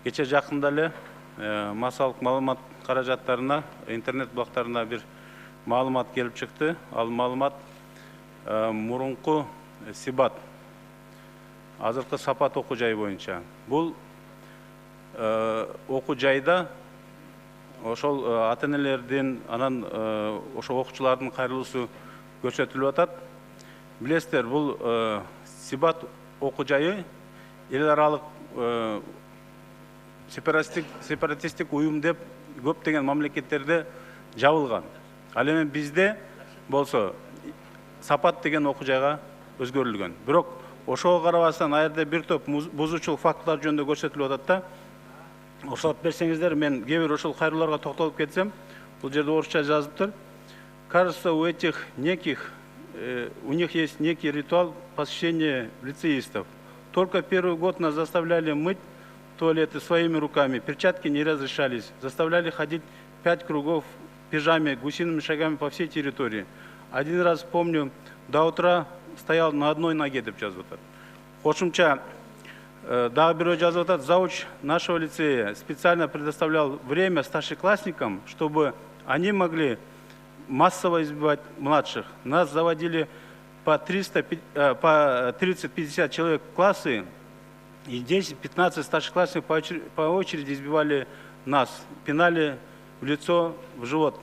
Кече жакында эле массалык маалымат каражаттарына, интернет блоктарына бир маалымат келип чыкты. Ал маалымат мурунку Сибат, азыркы Сапат окуу жайы боюнча. Бул окуу жайда ошол ата-энелердин, анан ошо окуучулардын кайрылуусу көрсөтүлүп атат. Билесиздер, бул Сибат окуу жайы эл аралык сепаратисттик уюм деп көптөгөн мамлекеттерде жабылган. Ал эми бизде болсо Сапат деген окуу жайга өзгөрүлгөн. Бирок ошого карабастан аерде бир топ бузуучулук фактылар жөнүндө көрсөтүлүп атат да. Уруксат берсеңиздер, мен кээ бир ошол кайрылууларга токтолуп кетсем, бул жерде орусча жазыптыр. Кажется, у них есть некий ритуал посещения лицеистов. Только первый год нас заставляли мыть туалеты своими руками, перчатки не разрешались, заставляли ходить 5 кругов в пижаме, гусиными шагами по всей территории. Один раз помню, до утра стоял на одной ноге, деп жазып атат. Кошумча дагы бирөө жазып атат, зауч нашего лицея специально предоставлял время старшеклассникам, чтобы они могли массово избивать младших. Нас заводили по 30-50 человек в классы, и 10-15 старшеклассников по очереди избивали нас, пинали в лицо, в живот.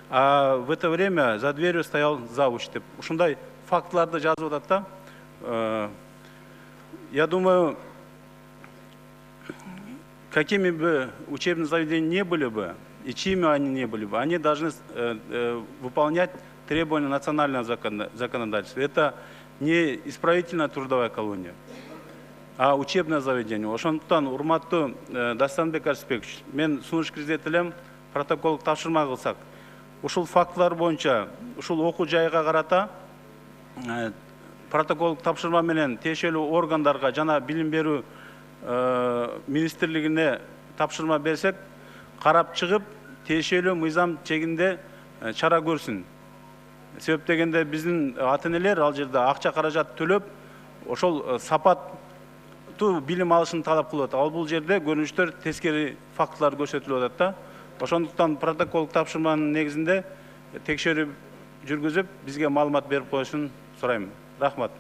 А в это время за дверью стоял завуч. Ушундай фактыларды жазып атат да. Я думаю, какими бы учебные заведения не были бы, и чьими они не были бы, они должны выполнять требования национального законодательства. Это не исправительная трудовая колония, а учебное заведение. Ошондуктан, урматтуу Дастанбек Арсбекович, мен сунуш киргизет элем, протокол тапшырма кылсак. Ушул фактылар боюнча, ушул окуу жайга карата протокол тапшырма менен тиешелүү органдарга жана билим берүү министрлигине тапшырма берсек, карап чыгып, тиешелүү мыйзам чегинде чара көрсүн. Себеп дегенде биздин ата-энелер ал жерде акча каражат төлөп, ошол сапаттуу билим алышын талап кылып атат. Ал бул жерде көрүнүштөр тескери фактылар көрсөтүлүп атат да. Ошондуктан протокол тапшырманын негизинде текшерүү жүргүзүп, бизге маалымат берип коюшун сурайм. Рахмат.